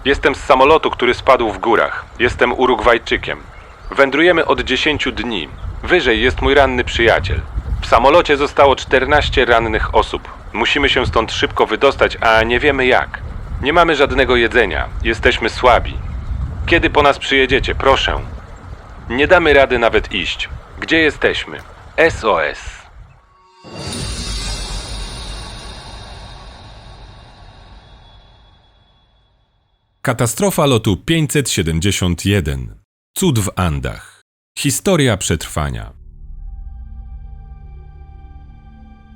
Jestem z samolotu, który spadł w górach. Jestem Urugwajczykiem. Wędrujemy od 10 dni. Wyżej jest mój ranny przyjaciel. W samolocie zostało 14 rannych osób. Musimy się stąd szybko wydostać, a nie wiemy jak. Nie mamy żadnego jedzenia. Jesteśmy słabi. Kiedy po nas przyjedziecie? Proszę. Nie damy rady nawet iść. Gdzie jesteśmy? SOS. Katastrofa lotu 571. Cud w Andach. Historia przetrwania.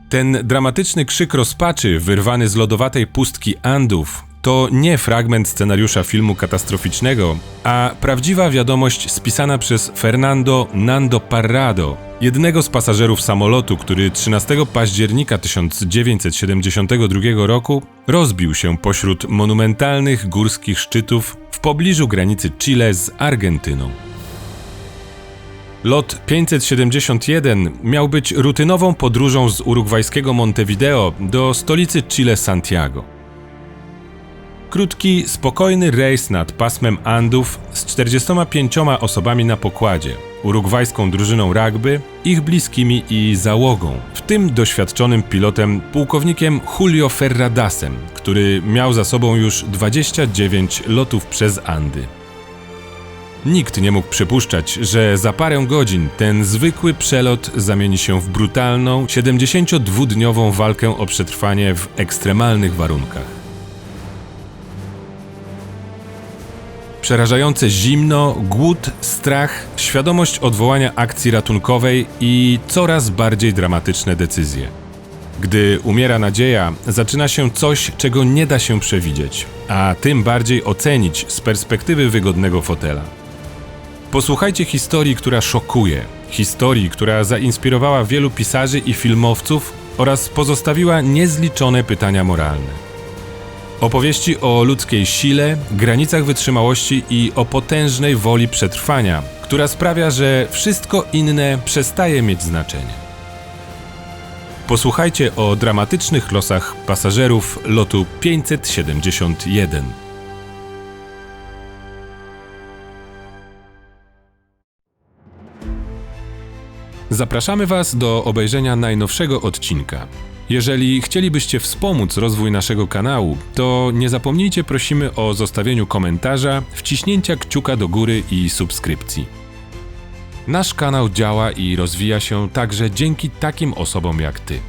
Ten dramatyczny krzyk rozpaczy wyrwany z lodowatej pustki Andów to nie fragment scenariusza filmu katastroficznego, a prawdziwa wiadomość spisana przez Fernando Nando Parrado, jednego z pasażerów samolotu, który 13 października 1972 roku rozbił się pośród monumentalnych górskich szczytów w pobliżu granicy Chile z Argentyną. Lot 571 miał być rutynową podróżą z urugwajskiego Montevideo do stolicy Chile Santiago. Krótki, spokojny rejs nad pasmem Andów z 45 osobami na pokładzie, urugwajską drużyną rugby, ich bliskimi i załogą, w tym doświadczonym pilotem pułkownikiem Julio Ferradasem, który miał za sobą już 29 lotów przez Andy. Nikt nie mógł przypuszczać, że za parę godzin ten zwykły przelot zamieni się w brutalną, 72-dniową walkę o przetrwanie w ekstremalnych warunkach. Przerażające zimno, głód, strach, świadomość odwołania akcji ratunkowej i coraz bardziej dramatyczne decyzje. Gdy umiera nadzieja, zaczyna się coś, czego nie da się przewidzieć, a tym bardziej ocenić z perspektywy wygodnego fotela. Posłuchajcie historii, która szokuje, historii, która zainspirowała wielu pisarzy i filmowców oraz pozostawiła niezliczone pytania moralne. Opowieści o ludzkiej sile, granicach wytrzymałości i o potężnej woli przetrwania, która sprawia, że wszystko inne przestaje mieć znaczenie. Posłuchajcie o dramatycznych losach pasażerów lotu 571. Zapraszamy Was do obejrzenia najnowszego odcinka. Jeżeli chcielibyście wspomóc rozwój naszego kanału, to nie zapomnijcie, prosimy o zostawieniu komentarza, wciśnięcia kciuka do góry i subskrypcji. Nasz kanał działa i rozwija się także dzięki takim osobom jak Ty.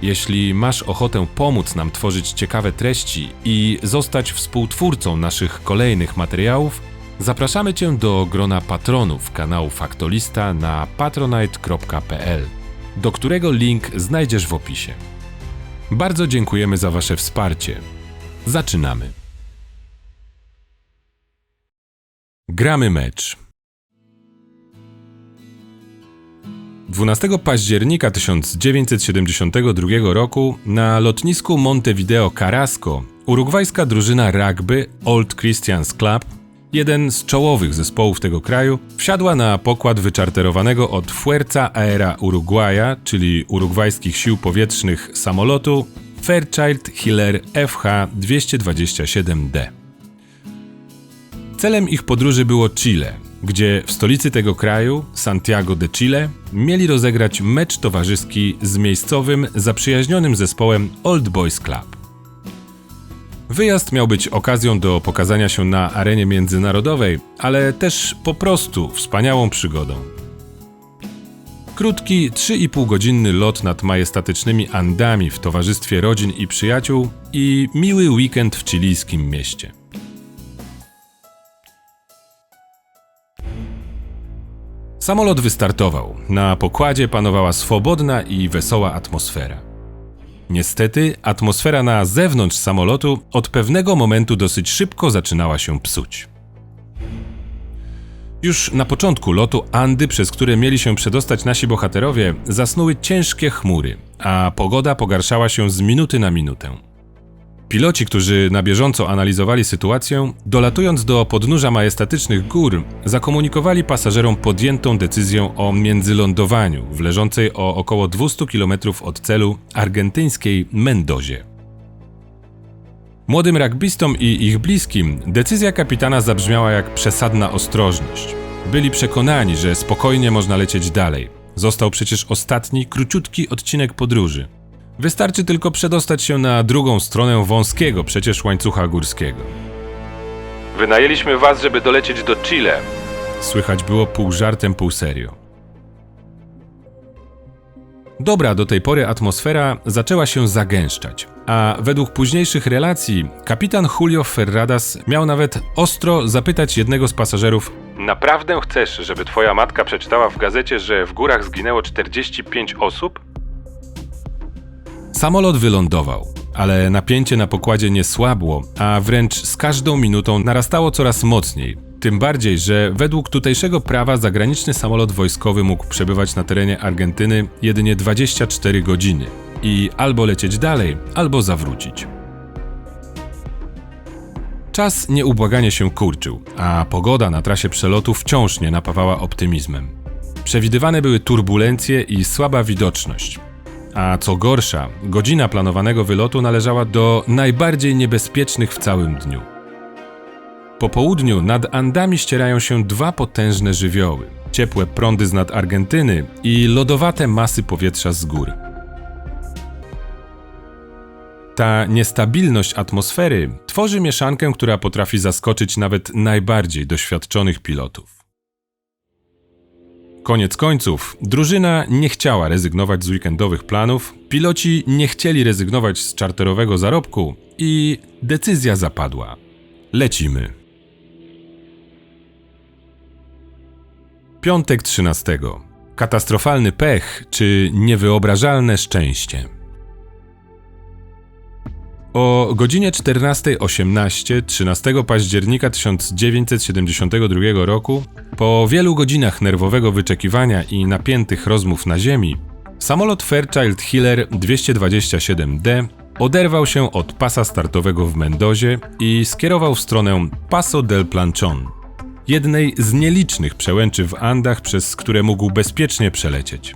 Jeśli masz ochotę pomóc nam tworzyć ciekawe treści i zostać współtwórcą naszych kolejnych materiałów, zapraszamy Cię do grona patronów kanału Faktolista na patronite.pl, do którego link znajdziesz w opisie. Bardzo dziękujemy za Wasze wsparcie. Zaczynamy. Gramy mecz. 12 października 1972 roku na lotnisku Montevideo Carrasco urugwajska drużyna rugby Old Christians Club, jeden z czołowych zespołów tego kraju, wsiadła na pokład wyczarterowanego od Fuerza Aérea Uruguaya, czyli urugwajskich sił powietrznych, samolotu Fairchild Hiller FH-227D. Celem ich podróży było Chile, gdzie w stolicy tego kraju, Santiago de Chile, mieli rozegrać mecz towarzyski z miejscowym, zaprzyjaźnionym zespołem Old Boys Club. Wyjazd miał być okazją do pokazania się na arenie międzynarodowej, ale też po prostu wspaniałą przygodą. Krótki, 3,5-godzinny lot nad majestatycznymi Andami w towarzystwie rodzin i przyjaciół i miły weekend w chilijskim mieście. Samolot wystartował. Na pokładzie panowała swobodna i wesoła atmosfera. Niestety, atmosfera na zewnątrz samolotu od pewnego momentu dosyć szybko zaczynała się psuć. Już na początku lotu Andy, przez które mieli się przedostać nasi bohaterowie, zasnuły ciężkie chmury, a pogoda pogarszała się z minuty na minutę. Piloci, którzy na bieżąco analizowali sytuację, dolatując do podnóża majestatycznych gór, zakomunikowali pasażerom podjętą decyzję o międzylądowaniu w leżącej o około 200 km od celu argentyńskiej Mendozie. Młodym rugbystom i ich bliskim decyzja kapitana zabrzmiała jak przesadna ostrożność. Byli przekonani, że spokojnie można lecieć dalej. Został przecież ostatni, króciutki odcinek podróży. Wystarczy tylko przedostać się na drugą stronę wąskiego przecież łańcucha górskiego. Wynajęliśmy was, żeby dolecieć do Chile. Słychać było pół żartem, pół serio. Dobra, do tej pory atmosfera zaczęła się zagęszczać, a według późniejszych relacji kapitan Julio Ferradas miał nawet ostro zapytać jednego z pasażerów: Naprawdę chcesz, żeby twoja matka przeczytała w gazecie, że w górach zginęło 45 osób? Samolot wylądował, ale napięcie na pokładzie nie słabło, a wręcz z każdą minutą narastało coraz mocniej. Tym bardziej, że według tutejszego prawa zagraniczny samolot wojskowy mógł przebywać na terenie Argentyny jedynie 24 godziny i albo lecieć dalej, albo zawrócić. Czas nieubłaganie się kurczył, a pogoda na trasie przelotu wciąż nie napawała optymizmem. Przewidywane były turbulencje i słaba widoczność. A co gorsza, godzina planowanego wylotu należała do najbardziej niebezpiecznych w całym dniu. Po południu nad Andami ścierają się dwa potężne żywioły: ciepłe prądy z nad Argentyny i lodowate masy powietrza z gór. Ta niestabilność atmosfery tworzy mieszankę, która potrafi zaskoczyć nawet najbardziej doświadczonych pilotów. Koniec końców, drużyna nie chciała rezygnować z weekendowych planów, piloci nie chcieli rezygnować z czarterowego zarobku i decyzja zapadła. Lecimy. Piątek 13. Katastrofalny pech czy niewyobrażalne szczęście? O godzinie 14:18 13 października 1972 roku, po wielu godzinach nerwowego wyczekiwania i napiętych rozmów na ziemi, samolot Fairchild Hiller 227D oderwał się od pasa startowego w Mendozie i skierował w stronę Paso del Planchón, jednej z nielicznych przełęczy w Andach, przez które mógł bezpiecznie przelecieć.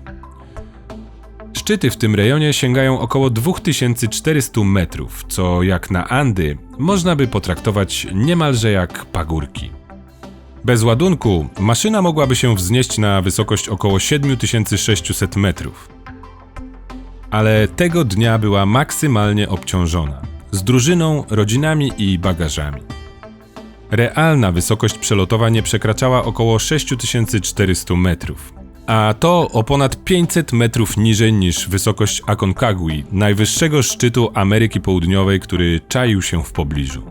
Szczyty w tym rejonie sięgają około 2400 metrów, co jak na Andy można by potraktować niemalże jak pagórki. Bez ładunku maszyna mogłaby się wznieść na wysokość około 7600 metrów. Ale tego dnia była maksymalnie obciążona, z drużyną, rodzinami i bagażami. Realna wysokość przelotowa nie przekraczała około 6400 metrów, a to o ponad 500 metrów niżej niż wysokość Aconcagui, najwyższego szczytu Ameryki Południowej, który czaił się w pobliżu.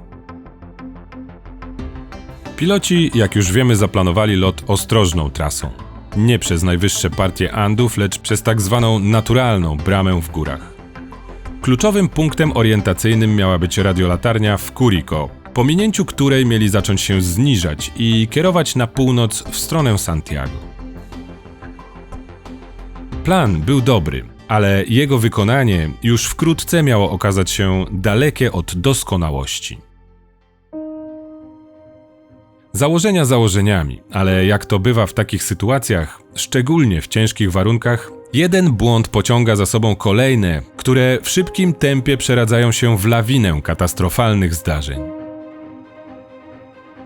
Piloci, jak już wiemy, zaplanowali lot ostrożną trasą. Nie przez najwyższe partie Andów, lecz przez tak zwaną naturalną bramę w górach. Kluczowym punktem orientacyjnym miała być radiolatarnia w Curicó, po minięciu której mieli zacząć się zniżać i kierować na północ w stronę Santiago. Plan był dobry, ale jego wykonanie już wkrótce miało okazać się dalekie od doskonałości. Założenia założeniami, ale jak to bywa w takich sytuacjach, szczególnie w ciężkich warunkach, jeden błąd pociąga za sobą kolejne, które w szybkim tempie przeradzają się w lawinę katastrofalnych zdarzeń.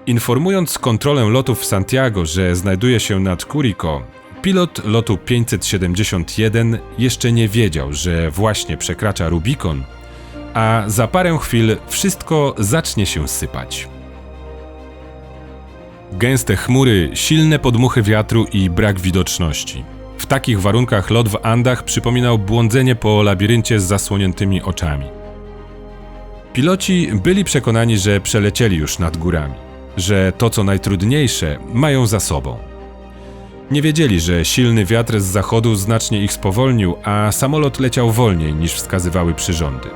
Informując kontrolę lotów w Santiago, że znajduje się nad Curicó, pilot lotu 571 jeszcze nie wiedział, że właśnie przekracza Rubikon, a za parę chwil wszystko zacznie się sypać. Gęste chmury, silne podmuchy wiatru i brak widoczności. W takich warunkach lot w Andach przypominał błądzenie po labiryncie z zasłoniętymi oczami. Piloci byli przekonani, że przelecieli już nad górami, że to co najtrudniejsze mają za sobą. Nie wiedzieli, że silny wiatr z zachodu znacznie ich spowolnił, a samolot leciał wolniej niż wskazywały przyrządy.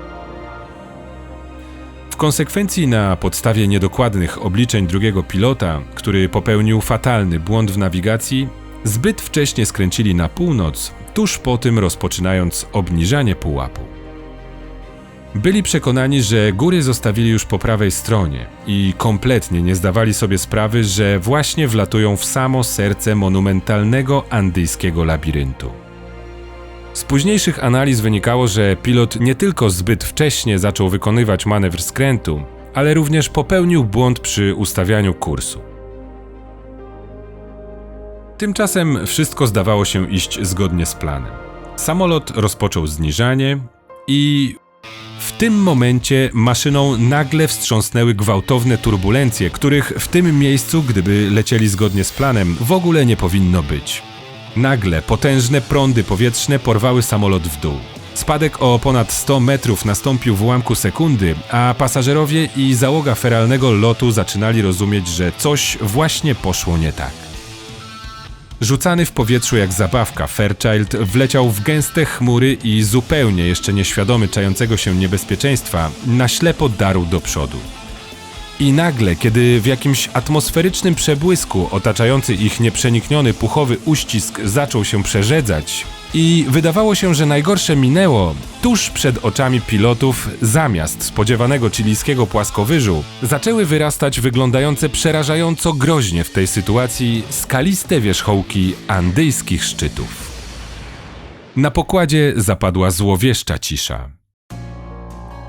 W konsekwencji na podstawie niedokładnych obliczeń drugiego pilota, który popełnił fatalny błąd w nawigacji, zbyt wcześnie skręcili na północ, tuż po tym rozpoczynając obniżanie pułapu. Byli przekonani, że góry zostawili już po prawej stronie i kompletnie nie zdawali sobie sprawy, że właśnie wlatują w samo serce monumentalnego andyjskiego labiryntu. Z późniejszych analiz wynikało, że pilot nie tylko zbyt wcześnie zaczął wykonywać manewr skrętu, ale również popełnił błąd przy ustawianiu kursu. Tymczasem wszystko zdawało się iść zgodnie z planem. Samolot rozpoczął zniżanie i w tym momencie maszyną nagle wstrząsnęły gwałtowne turbulencje, których w tym miejscu, gdyby lecieli zgodnie z planem, w ogóle nie powinno być. Nagle potężne prądy powietrzne porwały samolot w dół. Spadek o ponad 100 metrów nastąpił w ułamku sekundy, a pasażerowie i załoga feralnego lotu zaczynali rozumieć, że coś właśnie poszło nie tak. Rzucany w powietrzu jak zabawka, Fairchild wleciał w gęste chmury i zupełnie jeszcze nieświadomy czającego się niebezpieczeństwa, na ślepo darł do przodu. I nagle, kiedy w jakimś atmosferycznym przebłysku otaczający ich nieprzenikniony puchowy uścisk zaczął się przerzedzać i wydawało się, że najgorsze minęło, tuż przed oczami pilotów zamiast spodziewanego chilijskiego płaskowyżu zaczęły wyrastać wyglądające przerażająco groźnie w tej sytuacji skaliste wierzchołki andyjskich szczytów. Na pokładzie zapadła złowieszcza cisza.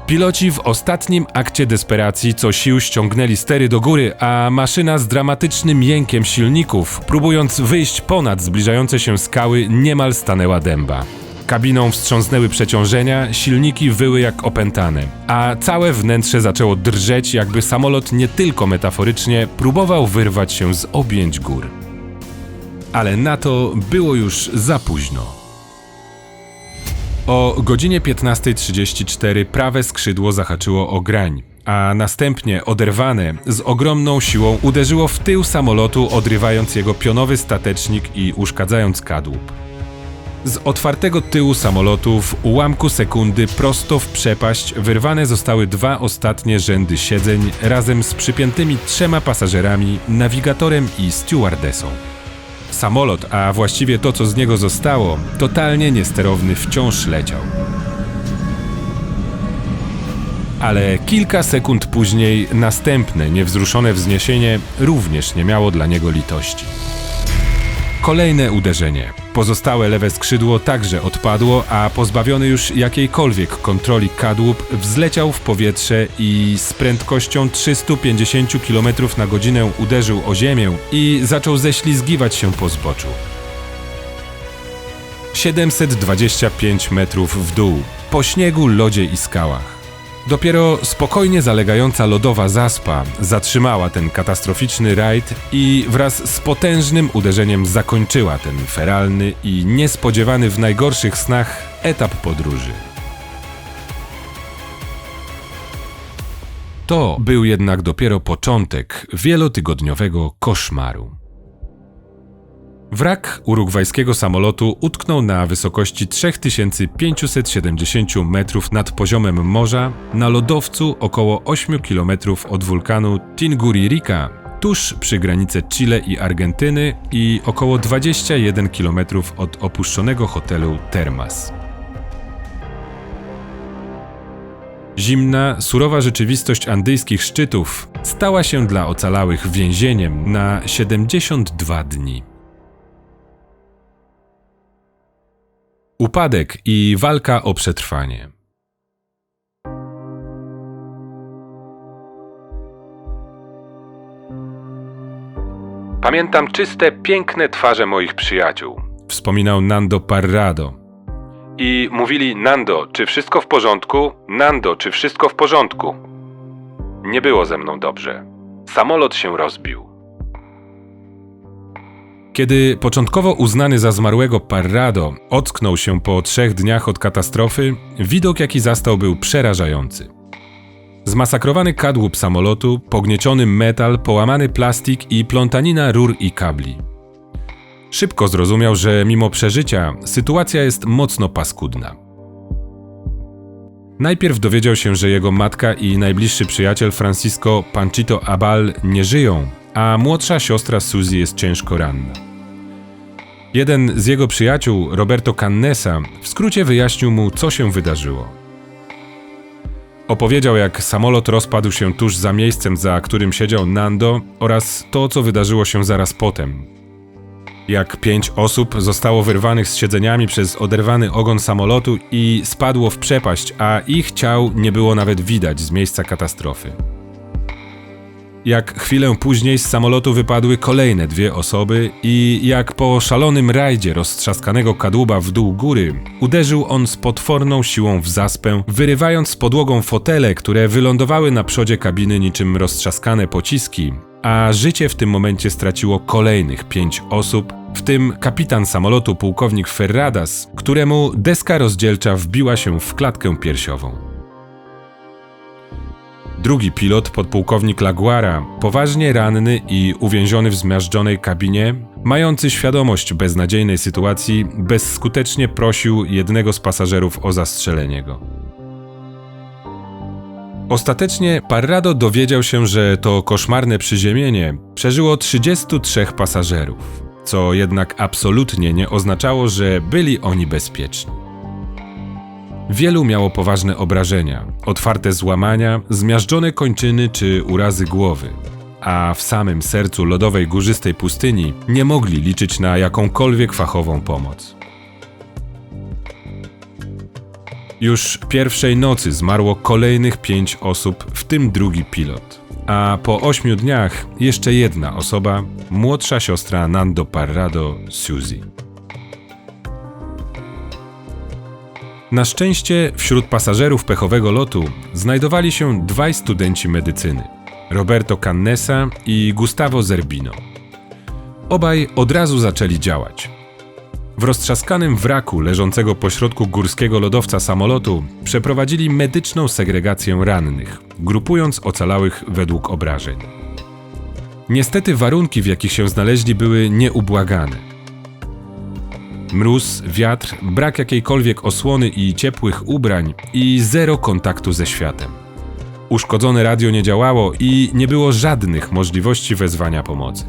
Piloci w ostatnim akcie desperacji co sił ściągnęli stery do góry, a maszyna z dramatycznym jękiem silników, próbując wyjść ponad zbliżające się skały, niemal stanęła dęba. Kabiną wstrząsnęły przeciążenia, silniki wyły jak opętane, a całe wnętrze zaczęło drżeć, jakby samolot nie tylko metaforycznie próbował wyrwać się z objęć gór. Ale na to było już za późno. O godzinie 15:34 prawe skrzydło zahaczyło o grań, a następnie oderwane z ogromną siłą uderzyło w tył samolotu, odrywając jego pionowy statecznik i uszkadzając kadłub. Z otwartego tyłu samolotu w ułamku sekundy prosto w przepaść wyrwane zostały dwa ostatnie rzędy siedzeń razem z przypiętymi 3 pasażerami, nawigatorem i stewardessą. Samolot, a właściwie to, co z niego zostało, totalnie niesterowny, wciąż leciał. Ale kilka sekund później następne, niewzruszone wzniesienie również nie miało dla niego litości. Kolejne uderzenie. Pozostałe lewe skrzydło także odpadło, a pozbawiony już jakiejkolwiek kontroli kadłub wzleciał w powietrze i z prędkością 350 km/h uderzył o ziemię i zaczął ześlizgiwać się po zboczu. 725 metrów w dół, po śniegu, lodzie i skałach. Dopiero spokojnie zalegająca lodowa zaspa zatrzymała ten katastroficzny rajd i wraz z potężnym uderzeniem zakończyła ten feralny i niespodziewany w najgorszych snach etap podróży. To był jednak dopiero początek wielotygodniowego koszmaru. Wrak urugwajskiego samolotu utknął na wysokości 3570 metrów nad poziomem morza na lodowcu około 8 km od wulkanu Tinguririca, tuż przy granicy Chile i Argentyny i około 21 km od opuszczonego hotelu Termas. Zimna, surowa rzeczywistość andyjskich szczytów stała się dla ocalałych więzieniem na 72 dni. Upadek i walka o przetrwanie. Pamiętam czyste, piękne twarze moich przyjaciół. Wspominał Nando Parrado. I mówili: Nando, czy wszystko w porządku? Nando, czy wszystko w porządku? Nie było ze mną dobrze. Samolot się rozbił. Kiedy początkowo uznany za zmarłego Parrado ocknął się po 3 dniach od katastrofy, widok jaki zastał był przerażający. Zmasakrowany kadłub samolotu, pognieciony metal, połamany plastik i plątanina rur i kabli. Szybko zrozumiał, że mimo przeżycia sytuacja jest mocno paskudna. Najpierw dowiedział się, że jego matka i najbliższy przyjaciel Francisco Panchito Abal nie żyją, a młodsza siostra Suzy jest ciężko ranna. Jeden z jego przyjaciół, Roberto Cannesa, w skrócie wyjaśnił mu, co się wydarzyło. Opowiedział, jak samolot rozpadł się tuż za miejscem, za którym siedział Nando, oraz to, co wydarzyło się zaraz potem. Jak 5 osób zostało wyrwanych z siedzeniami przez oderwany ogon samolotu i spadło w przepaść, a ich ciał nie było nawet widać z miejsca katastrofy. Jak chwilę później z samolotu wypadły kolejne 2 osoby i jak po szalonym rajdzie roztrzaskanego kadłuba w dół góry, uderzył on z potworną siłą w zaspę, wyrywając z podłogą fotele, które wylądowały na przodzie kabiny niczym roztrzaskane pociski, a życie w tym momencie straciło kolejnych 5 osób, w tym kapitan samolotu pułkownik Ferradas, któremu deska rozdzielcza wbiła się w klatkę piersiową. Drugi pilot, podpułkownik Laguara, poważnie ranny i uwięziony w zmiażdżonej kabinie, mający świadomość beznadziejnej sytuacji, bezskutecznie prosił jednego z pasażerów o zastrzelenie go. Ostatecznie Parrado dowiedział się, że to koszmarne przyziemienie przeżyło 33 pasażerów, co jednak absolutnie nie oznaczało, że byli oni bezpieczni. Wielu miało poważne obrażenia, otwarte złamania, zmiażdżone kończyny czy urazy głowy, a w samym sercu lodowej górzystej pustyni nie mogli liczyć na jakąkolwiek fachową pomoc. Już pierwszej nocy zmarło kolejnych 5 osób, w tym drugi pilot, a po 8 dniach jeszcze jedna osoba, młodsza siostra Nando Parrado, Suzy. Na szczęście wśród pasażerów pechowego lotu znajdowali się 2 studenci medycyny, Roberto Cannesa i Gustavo Zerbino. Obaj od razu zaczęli działać. W roztrzaskanym wraku leżącego pośrodku górskiego lodowca samolotu przeprowadzili medyczną segregację rannych, grupując ocalałych według obrażeń. Niestety warunki, w jakich się znaleźli, były nieubłagane. Mróz, wiatr, brak jakiejkolwiek osłony i ciepłych ubrań i zero kontaktu ze światem. Uszkodzone radio nie działało i nie było żadnych możliwości wezwania pomocy.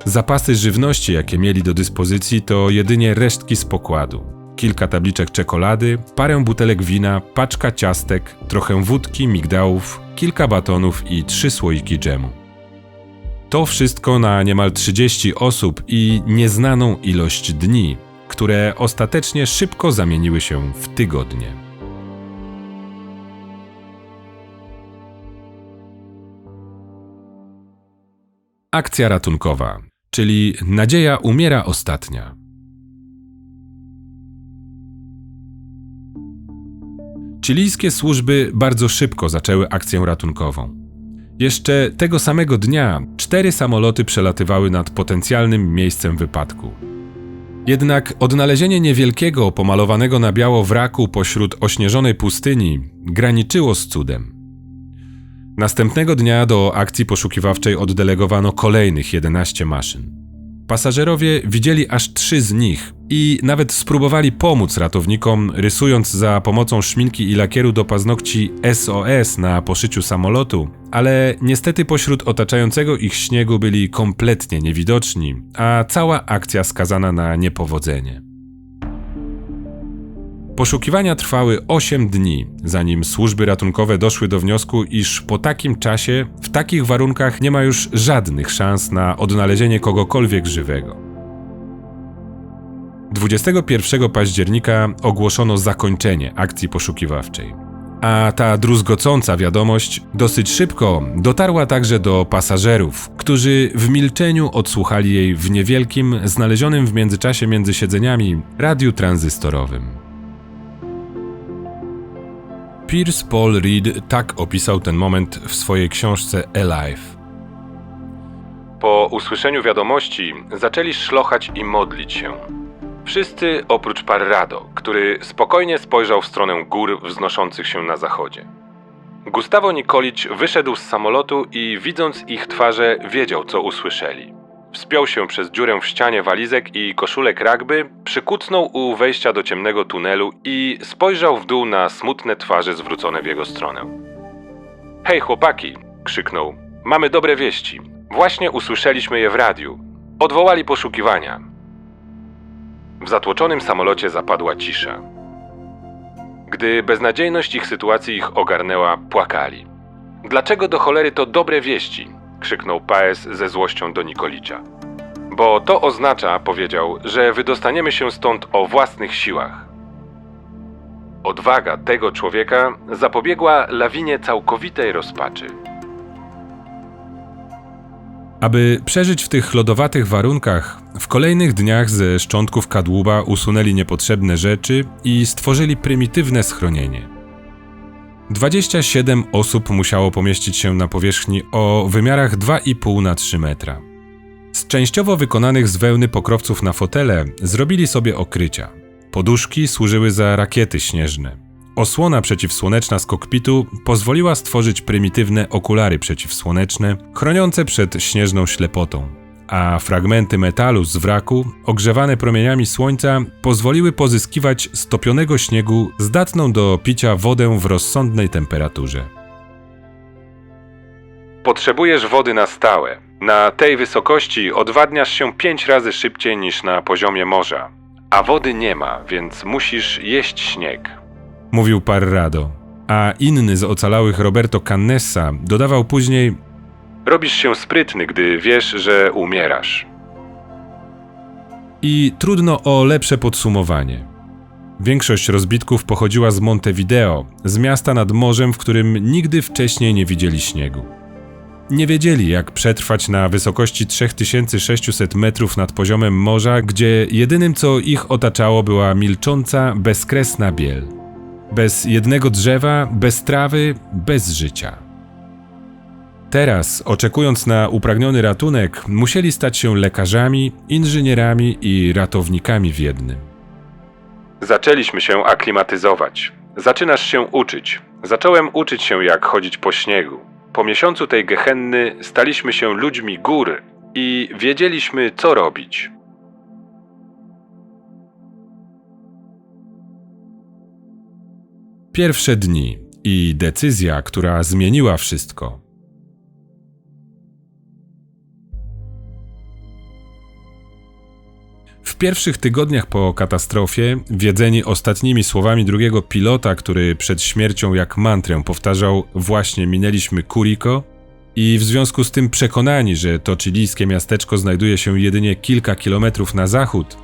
Zapasy żywności, jakie mieli do dyspozycji, to jedynie resztki z pokładu. Kilka tabliczek czekolady, parę butelek wina, paczka ciastek, trochę wódki, migdałów, kilka batonów i 3 słoiki dżemu. To wszystko na niemal 30 osób i nieznaną ilość dni, które ostatecznie szybko zamieniły się w tygodnie. Akcja ratunkowa, czyli nadzieja umiera ostatnia. Chilijskie służby bardzo szybko zaczęły akcję ratunkową. Jeszcze tego samego dnia 4 samoloty przelatywały nad potencjalnym miejscem wypadku. Jednak odnalezienie niewielkiego, pomalowanego na biało wraku pośród ośnieżonej pustyni graniczyło z cudem. Następnego dnia do akcji poszukiwawczej oddelegowano kolejnych 11 maszyn. Pasażerowie widzieli aż 3 z nich i nawet spróbowali pomóc ratownikom, rysując za pomocą szminki i lakieru do paznokci SOS na poszyciu samolotu, ale niestety pośród otaczającego ich śniegu byli kompletnie niewidoczni, a cała akcja skazana na niepowodzenie. Poszukiwania trwały 8 dni, zanim służby ratunkowe doszły do wniosku, iż po takim czasie, w takich warunkach nie ma już żadnych szans na odnalezienie kogokolwiek żywego. 21 października ogłoszono zakończenie akcji poszukiwawczej. A ta druzgocąca wiadomość dosyć szybko dotarła także do pasażerów, którzy w milczeniu odsłuchali jej w niewielkim, znalezionym w międzyczasie między siedzeniami, radiu tranzystorowym. Pierce Paul Reed tak opisał ten moment w swojej książce Alive. Po usłyszeniu wiadomości zaczęli szlochać i modlić się. Wszyscy oprócz Parrado, który spokojnie spojrzał w stronę gór wznoszących się na zachodzie. Gustavo Nikolić wyszedł z samolotu i widząc ich twarze wiedział, co usłyszeli. Wspiął się przez dziurę w ścianie walizek i koszulek rugby, przykucnął u wejścia do ciemnego tunelu i spojrzał w dół na smutne twarze zwrócone w jego stronę. Hej chłopaki, krzyknął, mamy dobre wieści. Właśnie usłyszeliśmy je w radiu. Odwołali poszukiwania. W zatłoczonym samolocie zapadła cisza. Gdy beznadziejność ich sytuacji ich ogarnęła, płakali. Dlaczego do cholery to dobre wieści? Krzyknął Paez ze złością do Nikolicia. bo to oznacza, powiedział, że wydostaniemy się stąd o własnych siłach. Odwaga tego człowieka zapobiegła lawinie całkowitej rozpaczy. Aby przeżyć w tych lodowatych warunkach, w kolejnych dniach ze szczątków kadłuba usunęli niepotrzebne rzeczy i stworzyli prymitywne schronienie. 27 osób musiało pomieścić się na powierzchni o wymiarach 2,5 na 3 metra. Z częściowo wykonanych z wełny pokrowców na fotele zrobili sobie okrycia. Poduszki służyły za rakiety śnieżne. Osłona przeciwsłoneczna z kokpitu pozwoliła stworzyć prymitywne okulary przeciwsłoneczne, chroniące przed śnieżną ślepotą, a fragmenty metalu z wraku, ogrzewane promieniami słońca, pozwoliły pozyskiwać z topionego śniegu zdatną do picia wodę w rozsądnej temperaturze. Potrzebujesz wody na stałe. Na tej wysokości odwadniasz się 5 razy szybciej niż na poziomie morza. A wody nie ma, więc musisz jeść śnieg. Mówił Parrado, a inny z ocalałych Roberto Cannessa dodawał później: Robisz się sprytny, gdy wiesz, że umierasz. I trudno o lepsze podsumowanie. Większość rozbitków pochodziła z Montevideo, z miasta nad morzem, w którym nigdy wcześniej nie widzieli śniegu. Nie wiedzieli, jak przetrwać na wysokości 3600 metrów nad poziomem morza, gdzie jedynym, co ich otaczało, była milcząca, bezkresna biel. Bez jednego drzewa, bez trawy, bez życia. Teraz, oczekując na upragniony ratunek, musieli stać się lekarzami, inżynierami i ratownikami w jednym. Zaczęliśmy się aklimatyzować. Zaczynasz się uczyć. Zacząłem uczyć się, jak chodzić po śniegu. Po miesiącu tej gehenny staliśmy się ludźmi gór i wiedzieliśmy, co robić. Pierwsze dni i decyzja, która zmieniła wszystko. W pierwszych tygodniach po katastrofie, wiedzieni ostatnimi słowami drugiego pilota, który przed śmiercią jak mantrę powtarzał: właśnie minęliśmy Curico, i w związku z tym przekonani, że to chilijskie miasteczko znajduje się jedynie kilka kilometrów na zachód,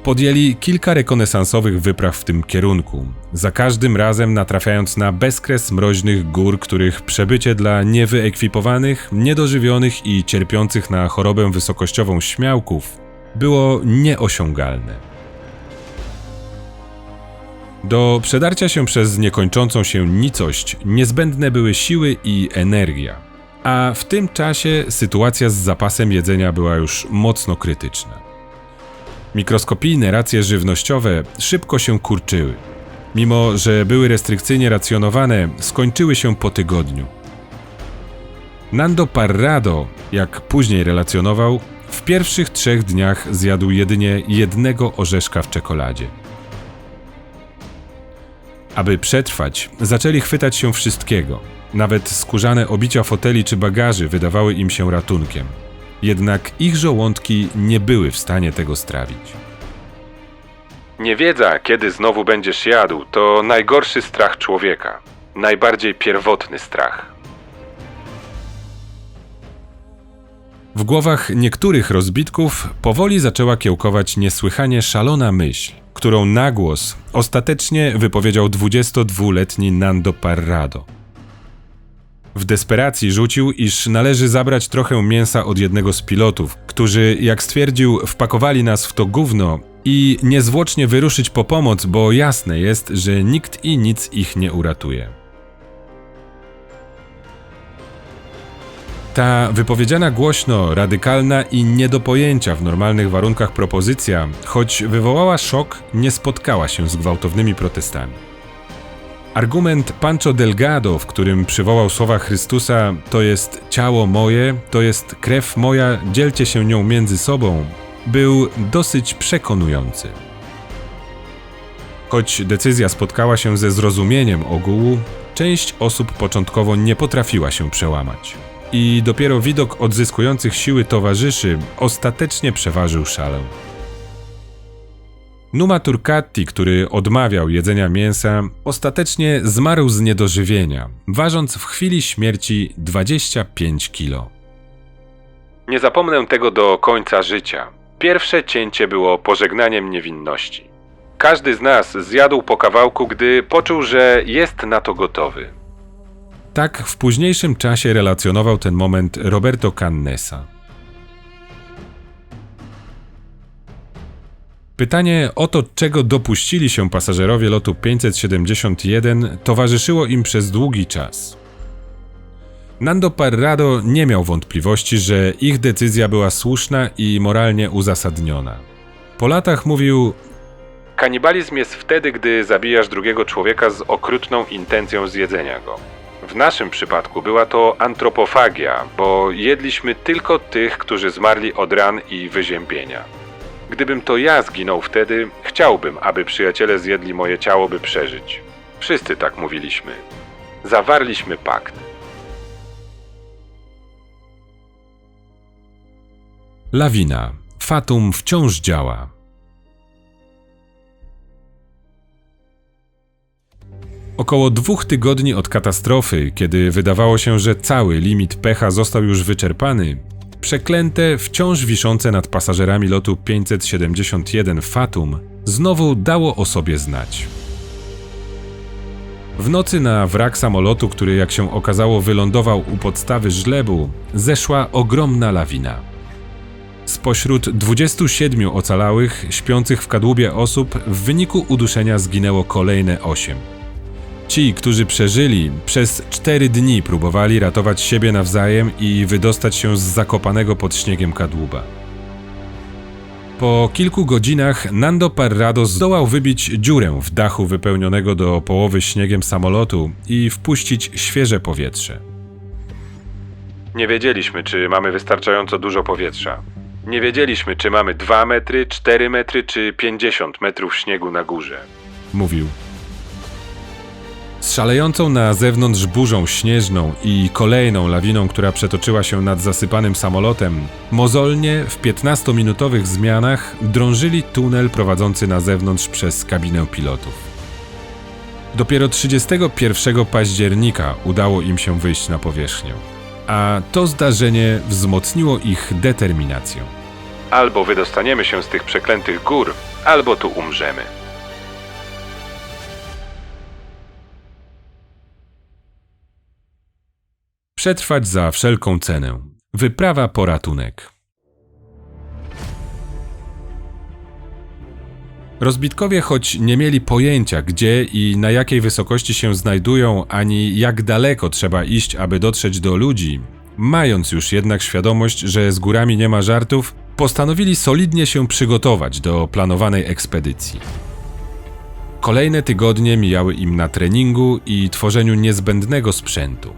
podjęli kilka rekonesansowych wypraw w tym kierunku, za każdym razem natrafiając na bezkres mroźnych gór, których przebycie dla niewyekwipowanych, niedożywionych i cierpiących na chorobę wysokościową śmiałków było nieosiągalne. Do przedarcia się przez niekończącą się nicość niezbędne były siły i energia, a w tym czasie sytuacja z zapasem jedzenia była już mocno krytyczna. Mikroskopijne racje żywnościowe szybko się kurczyły. Mimo że były restrykcyjnie racjonowane, skończyły się po tygodniu. Nando Parrado, jak później relacjonował, w pierwszych 3 dniach zjadł jedynie jednego orzeszka w czekoladzie. Aby przetrwać, zaczęli chwytać się wszystkiego. Nawet skórzane obicia foteli czy bagaży wydawały im się ratunkiem. Jednak ich żołądki nie były w stanie tego strawić. Niewiedza, kiedy znowu będziesz jadł, to najgorszy strach człowieka. Najbardziej pierwotny strach. W głowach niektórych rozbitków powoli zaczęła kiełkować niesłychanie szalona myśl, którą na głos ostatecznie wypowiedział 22-letni Nando Parrado. W desperacji rzucił, iż należy zabrać trochę mięsa od jednego z pilotów, którzy, jak stwierdził, wpakowali nas w to gówno, i niezwłocznie wyruszyć po pomoc, bo jasne jest, że nikt i nic ich nie uratuje. Ta wypowiedziana głośno, radykalna i nie do pojęcia w normalnych warunkach propozycja, choć wywołała szok, nie spotkała się z gwałtownymi protestami. Argument Pancho Delgado, w którym przywołał słowa Chrystusa: to jest ciało moje, to jest krew moja, dzielcie się nią między sobą, był dosyć przekonujący. Choć decyzja spotkała się ze zrozumieniem ogółu, część osób początkowo nie potrafiła się przełamać. I dopiero widok odzyskujących siły towarzyszy ostatecznie przeważył szalę. Numa Turcati, który odmawiał jedzenia mięsa, ostatecznie zmarł z niedożywienia, ważąc w chwili śmierci 25 kilo. Nie zapomnę tego do końca życia. Pierwsze cięcie było pożegnaniem niewinności. Każdy z nas zjadł po kawałku, gdy poczuł, że jest na to gotowy. Tak w późniejszym czasie relacjonował ten moment Roberto Cannessa. Pytanie o to, czego dopuścili się pasażerowie lotu 571, towarzyszyło im przez długi czas. Nando Parrado nie miał wątpliwości, że ich decyzja była słuszna i moralnie uzasadniona. Po latach mówił: Kanibalizm jest wtedy, gdy zabijasz drugiego człowieka z okrutną intencją zjedzenia go. W naszym przypadku była to antropofagia, bo jedliśmy tylko tych, którzy zmarli od ran i wyziębienia. Gdybym to ja zginął wtedy, chciałbym, aby przyjaciele zjedli moje ciało, by przeżyć. Wszyscy tak mówiliśmy. Zawarliśmy pakt. Lawina. Fatum wciąż działa. Około 2 tygodni od katastrofy, kiedy wydawało się, że cały limit pecha został już wyczerpany, przeklęte, wciąż wiszące nad pasażerami lotu 571 Fatum znowu dało o sobie znać. W nocy na wrak samolotu, który jak się okazało wylądował u podstawy żlebu, zeszła ogromna lawina. Spośród 27 ocalałych, śpiących w kadłubie osób, w wyniku uduszenia zginęło kolejne 8. Ci, którzy przeżyli, przez 4 dni próbowali ratować siebie nawzajem i wydostać się z zakopanego pod śniegiem kadłuba. Po kilku godzinach Nando Parrado zdołał wybić dziurę w dachu wypełnionego do połowy śniegiem samolotu i wpuścić świeże powietrze. Nie wiedzieliśmy, czy mamy wystarczająco dużo powietrza. Nie wiedzieliśmy, czy mamy 2 metry, 4 metry czy 50 metrów śniegu na górze. Mówił. Z szalejącą na zewnątrz burzą śnieżną i kolejną lawiną, która przetoczyła się nad zasypanym samolotem, mozolnie w 15-minutowych zmianach drążyli tunel prowadzący na zewnątrz przez kabinę pilotów. Dopiero 31 października udało im się wyjść na powierzchnię, a to zdarzenie wzmocniło ich determinację. Albo wydostaniemy się z tych przeklętych gór, albo tu umrzemy. Przetrwać za wszelką cenę. Wyprawa po ratunek. Rozbitkowie, choć nie mieli pojęcia, gdzie i na jakiej wysokości się znajdują, ani jak daleko trzeba iść, aby dotrzeć do ludzi, mając już jednak świadomość, że z górami nie ma żartów, postanowili solidnie się przygotować do planowanej ekspedycji. Kolejne tygodnie mijały im na treningu i tworzeniu niezbędnego sprzętu.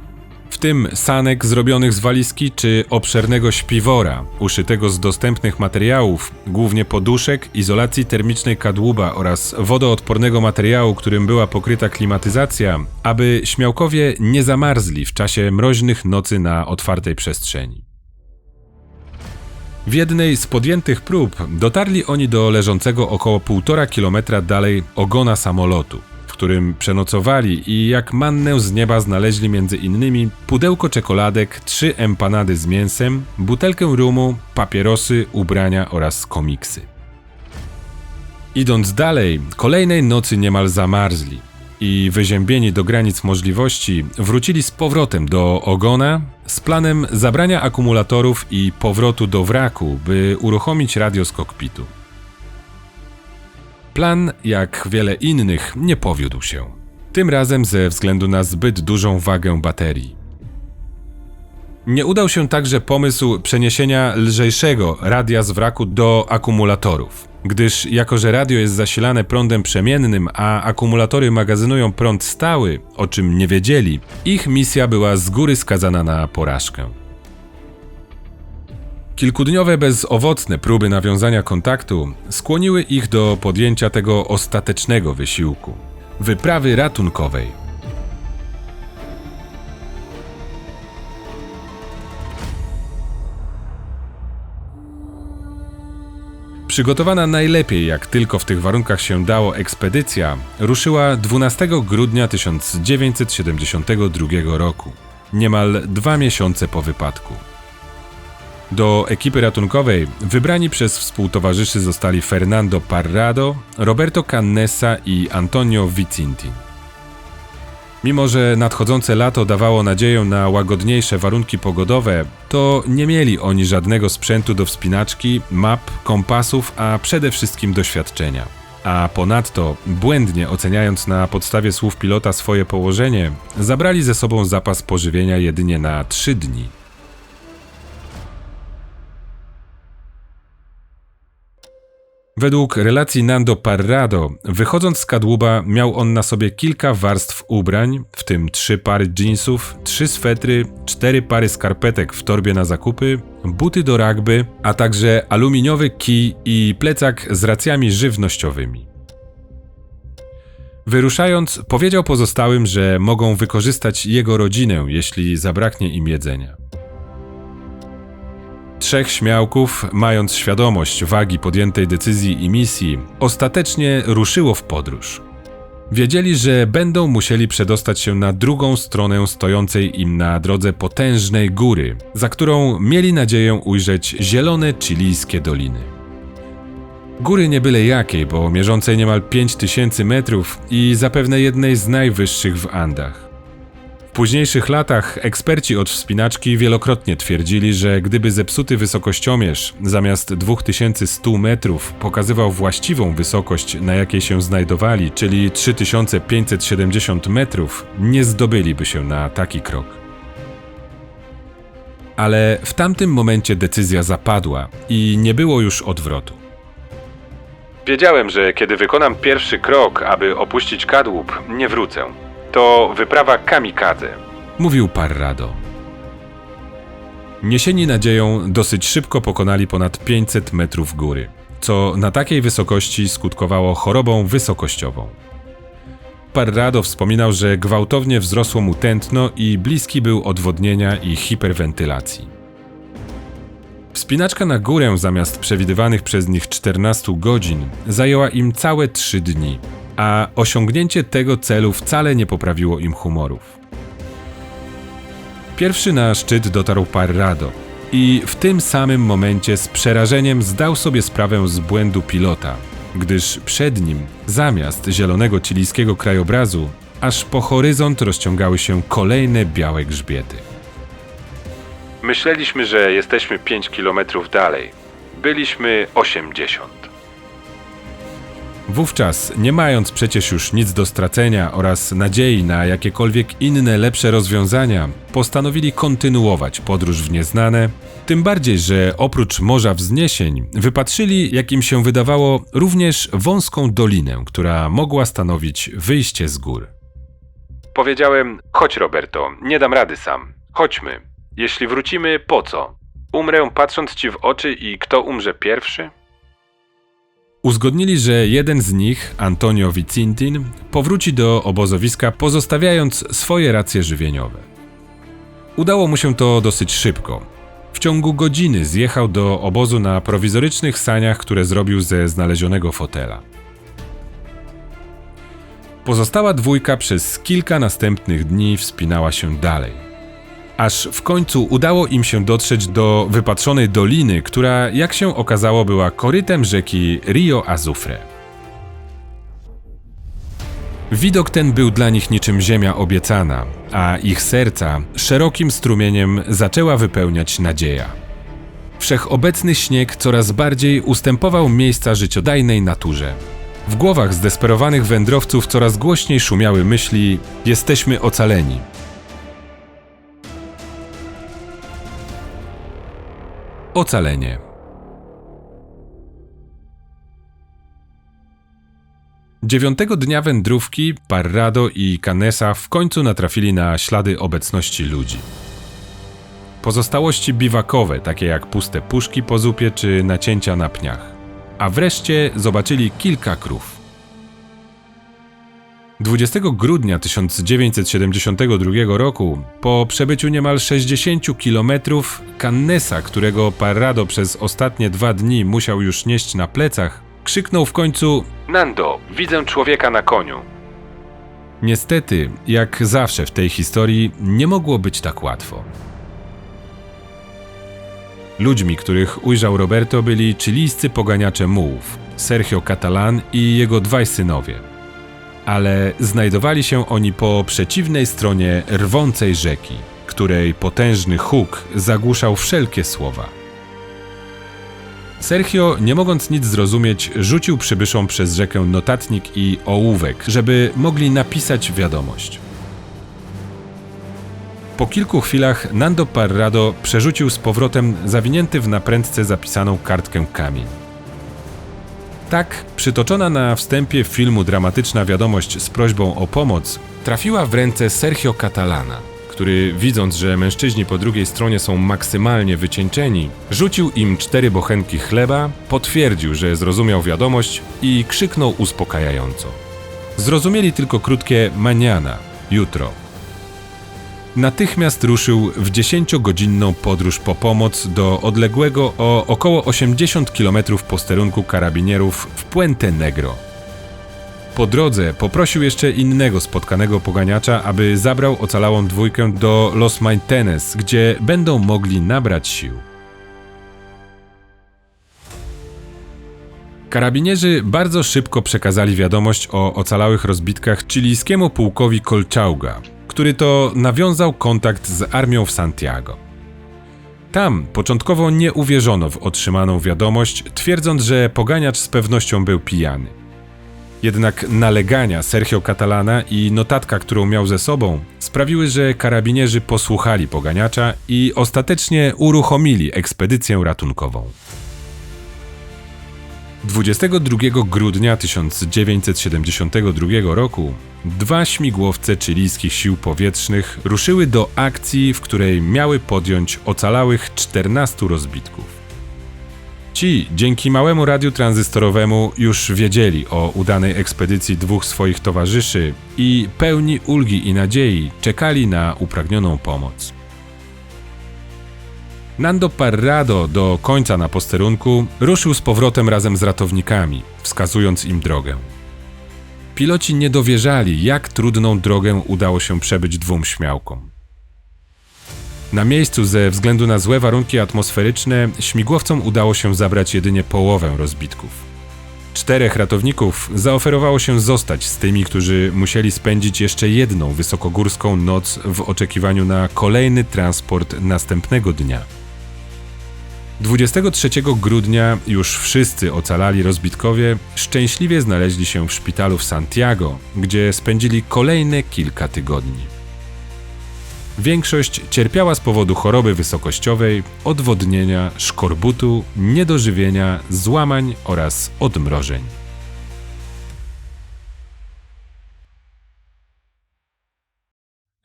W tym sanek zrobionych z walizki czy obszernego śpiwora, uszytego z dostępnych materiałów, głównie poduszek, izolacji termicznej kadłuba oraz wodoodpornego materiału, którym była pokryta klimatyzacja, aby śmiałkowie nie zamarzli w czasie mroźnych nocy na otwartej przestrzeni. W jednej z podjętych prób dotarli oni do leżącego około 1,5 kilometra dalej ogona samolotu, w którym przenocowali i jak mannę z nieba znaleźli między innymi pudełko czekoladek, 3 empanady z mięsem, butelkę rumu, papierosy, ubrania oraz komiksy. Idąc dalej, kolejnej nocy niemal zamarzli i wyziębieni do granic możliwości wrócili z powrotem do ogona z planem zabrania akumulatorów i powrotu do wraku, by uruchomić radio z kokpitu. Plan, jak wiele innych, nie powiódł się. Tym razem ze względu na zbyt dużą wagę baterii. Nie udał się także pomysł przeniesienia lżejszego radia z wraku do akumulatorów, gdyż jako że radio jest zasilane prądem przemiennym, a akumulatory magazynują prąd stały, o czym nie wiedzieli, ich misja była z góry skazana na porażkę. Kilkudniowe bezowocne próby nawiązania kontaktu skłoniły ich do podjęcia tego ostatecznego wysiłku – wyprawy ratunkowej. Przygotowana najlepiej jak tylko w tych warunkach się dało ekspedycja ruszyła 12 grudnia 1972 roku, niemal 2 miesiące po wypadku. Do ekipy ratunkowej wybrani przez współtowarzyszy zostali Fernando Parrado, Roberto Cannessa i Antonio Vizintin. Mimo że nadchodzące lato dawało nadzieję na łagodniejsze warunki pogodowe, to nie mieli oni żadnego sprzętu do wspinaczki, map, kompasów, a przede wszystkim doświadczenia. A ponadto, błędnie oceniając na podstawie słów pilota swoje położenie, zabrali ze sobą zapas pożywienia jedynie na 3 dni. Według relacji Nando Parrado, wychodząc z kadłuba, miał on na sobie kilka warstw ubrań, w tym 3 pary dżinsów, 3 swetry, 4 pary skarpetek w torbie na zakupy, buty do rugby, a także aluminiowy kij i plecak z racjami żywnościowymi. Wyruszając, powiedział pozostałym, że mogą wykorzystać jego rodzinę, jeśli zabraknie im jedzenia. 3 śmiałków, mając świadomość wagi podjętej decyzji i misji, ostatecznie ruszyło w podróż. Wiedzieli, że będą musieli przedostać się na drugą stronę stojącej im na drodze potężnej góry, za którą mieli nadzieję ujrzeć zielone chilijskie doliny. Góry nie byle jakiej, bo mierzącej niemal 5000 metrów i zapewne jednej z najwyższych w Andach. W późniejszych latach eksperci od wspinaczki wielokrotnie twierdzili, że gdyby zepsuty wysokościomierz zamiast 2100 metrów pokazywał właściwą wysokość, na jakiej się znajdowali, czyli 3570 metrów, nie zdobyliby się na taki krok. Ale w tamtym momencie decyzja zapadła i nie było już odwrotu. Wiedziałem, że kiedy wykonam pierwszy krok, aby opuścić kadłub, nie wrócę. To wyprawa kamikadze. Mówił Parrado. Niesieni nadzieją dosyć szybko pokonali ponad 500 metrów góry, co na takiej wysokości skutkowało chorobą wysokościową. Parrado wspominał, że gwałtownie wzrosło mu tętno i bliski był odwodnienia i hiperwentylacji. Wspinaczka na górę zamiast przewidywanych przez nich 14 godzin zajęła im całe 3 dni, a osiągnięcie tego celu wcale nie poprawiło im humorów. Pierwszy na szczyt dotarł Parrado i w tym samym momencie z przerażeniem zdał sobie sprawę z błędu pilota, gdyż przed nim, zamiast zielonego chilijskiego krajobrazu, aż po horyzont rozciągały się kolejne białe grzbiety. Myśleliśmy, że jesteśmy 5 kilometrów dalej. Byliśmy 80. Wówczas, nie mając przecież już nic do stracenia oraz nadziei na jakiekolwiek inne, lepsze rozwiązania, postanowili kontynuować podróż w nieznane, tym bardziej, że oprócz morza wzniesień wypatrzyli, jak im się wydawało, również wąską dolinę, która mogła stanowić wyjście z gór. Powiedziałem, chodź Roberto, nie dam rady sam. Chodźmy. Jeśli wrócimy, po co? Umrę patrząc ci w oczy i kto umrze pierwszy? Uzgodnili, że jeden z nich, Antonio Vizintin, powróci do obozowiska, pozostawiając swoje racje żywieniowe. Udało mu się to dosyć szybko. W ciągu godziny zjechał do obozu na prowizorycznych saniach, które zrobił ze znalezionego fotela. Pozostała dwójka przez kilka następnych dni wspinała się dalej. Aż w końcu udało im się dotrzeć do wypatrzonej doliny, która, jak się okazało, była korytem rzeki Rio Azufre. Widok ten był dla nich niczym ziemia obiecana, a ich serca szerokim strumieniem zaczęła wypełniać nadzieja. Wszechobecny śnieg coraz bardziej ustępował miejsca życiodajnej naturze. W głowach zdesperowanych wędrowców coraz głośniej szumiały myśli: jesteśmy ocaleni. Ocalenie. Dziewiątego dnia wędrówki Parrado i Cannessa w końcu natrafili na ślady obecności ludzi. Pozostałości biwakowe, takie jak puste puszki po zupie czy nacięcia na pniach. A wreszcie zobaczyli kilka krów. 20 grudnia 1972 roku, po przebyciu niemal 60 kilometrów, Cannessa, którego Parrado przez ostatnie 2 dni musiał już nieść na plecach, krzyknął w końcu: Nando, widzę człowieka na koniu. Niestety, jak zawsze w tej historii, nie mogło być tak łatwo. Ludźmi, których ujrzał Roberto, byli chilijscy poganiacze mułów, Sergio Catalán i jego dwaj synowie. Ale znajdowali się oni po przeciwnej stronie rwącej rzeki, której potężny huk zagłuszał wszelkie słowa. Sergio, nie mogąc nic zrozumieć, rzucił przybyszom przez rzekę notatnik i ołówek, żeby mogli napisać wiadomość. Po kilku chwilach Nando Parrado przerzucił z powrotem zawinięty w naprędce zapisaną kartkę kamień. Tak, przytoczona na wstępie filmu dramatyczna wiadomość z prośbą o pomoc trafiła w ręce Sergio Catalana, który, widząc, że mężczyźni po drugiej stronie są maksymalnie wycieńczeni, rzucił im 4 bochenki chleba, potwierdził, że zrozumiał wiadomość i krzyknął uspokajająco. Zrozumieli tylko krótkie mañana, jutro. Natychmiast ruszył w 10-godzinną podróż po pomoc do odległego o około 80 km posterunku karabinierów w Puente Negro. Po drodze poprosił jeszcze innego spotkanego poganiacza, aby zabrał ocalałą dwójkę do Los Maitenes, gdzie będą mogli nabrać sił. Karabinierzy bardzo szybko przekazali wiadomość o ocalałych rozbitkach chilijskiemu pułkowi Colchauga, który to nawiązał kontakt z armią w Santiago. Tam początkowo nie uwierzono w otrzymaną wiadomość, twierdząc, że poganiacz z pewnością był pijany. Jednak nalegania Sergio Catalana i notatka, którą miał ze sobą, sprawiły, że karabinierzy posłuchali poganiacza i ostatecznie uruchomili ekspedycję ratunkową. 22 grudnia 1972 roku 2 śmigłowce chilijskich sił powietrznych ruszyły do akcji, w której miały podjąć ocalałych 14 rozbitków. Ci, dzięki małemu radiu tranzystorowemu, już wiedzieli o udanej ekspedycji 2 swoich towarzyszy i pełni ulgi i nadziei czekali na upragnioną pomoc. Nando Parrado do końca na posterunku ruszył z powrotem razem z ratownikami, wskazując im drogę. Piloci nie dowierzali, jak trudną drogę udało się przebyć 2 śmiałkom. Na miejscu ze względu na złe warunki atmosferyczne śmigłowcom udało się zabrać jedynie połowę rozbitków. 4 ratowników zaoferowało się zostać z tymi, którzy musieli spędzić jeszcze jedną wysokogórską noc w oczekiwaniu na kolejny transport następnego dnia. 23 grudnia już wszyscy ocalali rozbitkowie szczęśliwie znaleźli się w szpitalu w Santiago, gdzie spędzili kolejne kilka tygodni. Większość cierpiała z powodu choroby wysokościowej, odwodnienia, szkorbutu, niedożywienia, złamań oraz odmrożeń.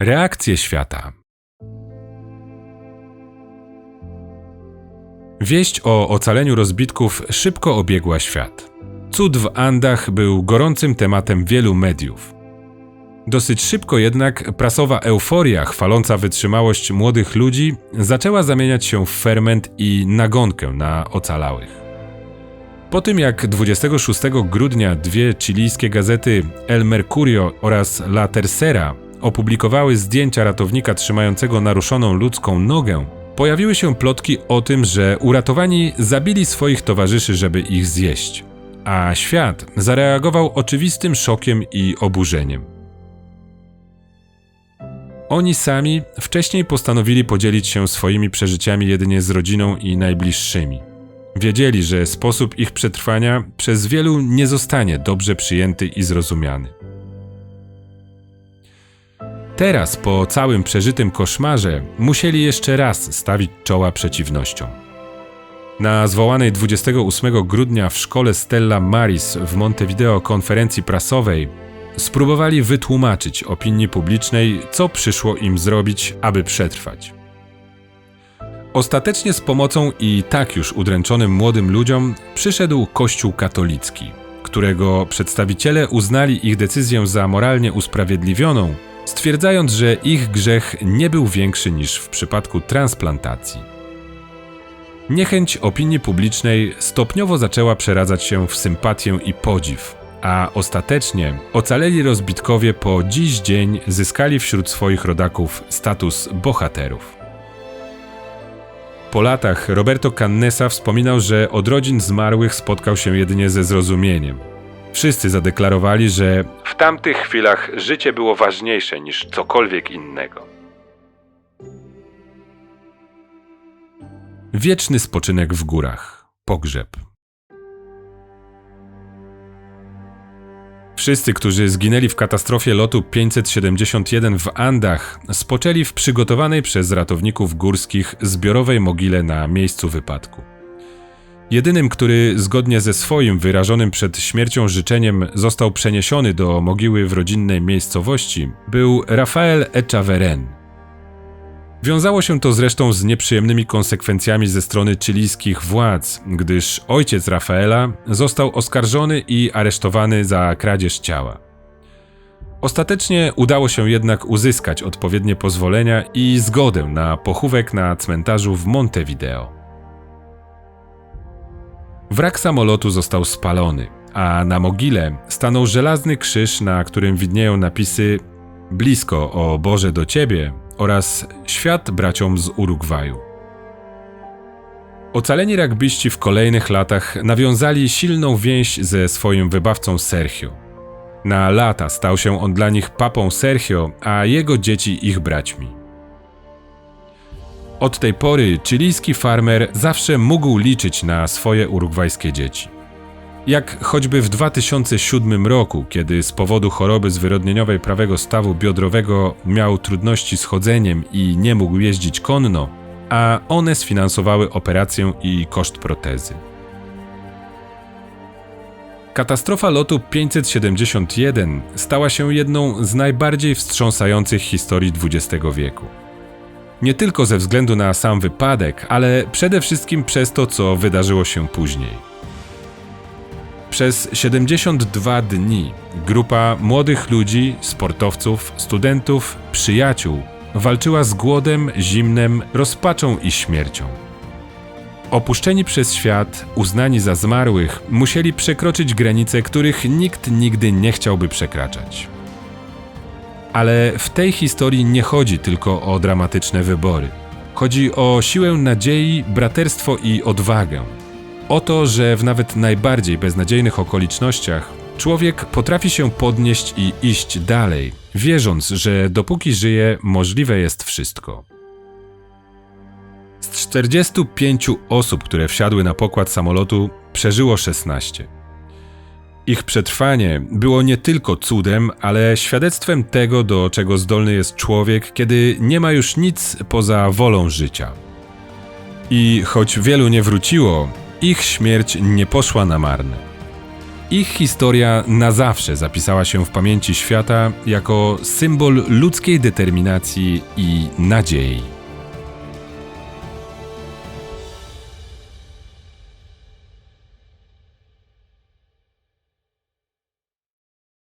Reakcje świata. Wieść o ocaleniu rozbitków szybko obiegła świat. Cud w Andach był gorącym tematem wielu mediów. Dosyć szybko jednak prasowa euforia chwaląca wytrzymałość młodych ludzi zaczęła zamieniać się w ferment i nagonkę na ocalałych. Po tym jak 26 grudnia 2 chilijskie gazety El Mercurio oraz La Tercera opublikowały zdjęcia ratownika trzymającego naruszoną ludzką nogę, pojawiły się plotki o tym, że uratowani zabili swoich towarzyszy, żeby ich zjeść, a świat zareagował oczywistym szokiem i oburzeniem. Oni sami wcześniej postanowili podzielić się swoimi przeżyciami jedynie z rodziną i najbliższymi. Wiedzieli, że sposób ich przetrwania przez wielu nie zostanie dobrze przyjęty i zrozumiany. Teraz, po całym przeżytym koszmarze, musieli jeszcze raz stawić czoła przeciwnościom. Na zwołanej 28 grudnia w szkole Stella Maris w Montevideo konferencji prasowej spróbowali wytłumaczyć opinii publicznej, co przyszło im zrobić, aby przetrwać. Ostatecznie z pomocą i tak już udręczonym młodym ludziom przyszedł Kościół katolicki, którego przedstawiciele uznali ich decyzję za moralnie usprawiedliwioną, stwierdzając, że ich grzech nie był większy niż w przypadku transplantacji. Niechęć opinii publicznej stopniowo zaczęła przeradzać się w sympatię i podziw, a ostatecznie ocaleli rozbitkowie po dziś dzień zyskali wśród swoich rodaków status bohaterów. Po latach Roberto Cannessa wspominał, że od rodzin zmarłych spotkał się jedynie ze zrozumieniem. Wszyscy zadeklarowali, że w tamtych chwilach życie było ważniejsze niż cokolwiek innego. wieczny spoczynek w górach, pogrzeb. Wszyscy, którzy zginęli w katastrofie lotu 571 w Andach, spoczęli w przygotowanej przez ratowników górskich zbiorowej mogile na miejscu wypadku. Jedynym, który zgodnie ze swoim wyrażonym przed śmiercią życzeniem został przeniesiony do mogiły w rodzinnej miejscowości, był Rafael Echaverren. Wiązało się to zresztą z nieprzyjemnymi konsekwencjami ze strony chilijskich władz, gdyż ojciec Rafaela został oskarżony i aresztowany za kradzież ciała. Ostatecznie udało się jednak uzyskać odpowiednie pozwolenia i zgodę na pochówek na cmentarzu w Montevideo. Wrak samolotu został spalony, a na mogile stanął żelazny krzyż, na którym widnieją napisy „Blisko, o Boże, do Ciebie” oraz „Świat braciom z Urugwaju”. Ocaleni rugbyści w kolejnych latach nawiązali silną więź ze swoim wybawcą Sergio. Na lata stał się on dla nich papą Sergio, a jego dzieci ich braćmi. Od tej pory chilijski farmer zawsze mógł liczyć na swoje urugwajskie dzieci. Jak choćby w 2007 roku, kiedy z powodu choroby zwyrodnieniowej prawego stawu biodrowego miał trudności z chodzeniem i nie mógł jeździć konno, a one sfinansowały operację i koszt protezy. Katastrofa lotu 571 stała się jedną z najbardziej wstrząsających historii XX wieku. Nie tylko ze względu na sam wypadek, ale przede wszystkim przez to, co wydarzyło się później. Przez 72 dni grupa młodych ludzi, sportowców, studentów, przyjaciół walczyła z głodem, zimnem, rozpaczą i śmiercią. Opuszczeni przez świat, uznani za zmarłych, musieli przekroczyć granice, których nikt nigdy nie chciałby przekraczać. Ale w tej historii nie chodzi tylko o dramatyczne wybory. Chodzi o siłę nadziei, braterstwo i odwagę. O to, że w nawet najbardziej beznadziejnych okolicznościach człowiek potrafi się podnieść i iść dalej, wierząc, że dopóki żyje, możliwe jest wszystko. Z 45 osób, które wsiadły na pokład samolotu, przeżyło 16. Ich przetrwanie było nie tylko cudem, ale świadectwem tego, do czego zdolny jest człowiek, kiedy nie ma już nic poza wolą życia. I choć wielu nie wróciło, ich śmierć nie poszła na marne. Ich historia na zawsze zapisała się w pamięci świata jako symbol ludzkiej determinacji i nadziei.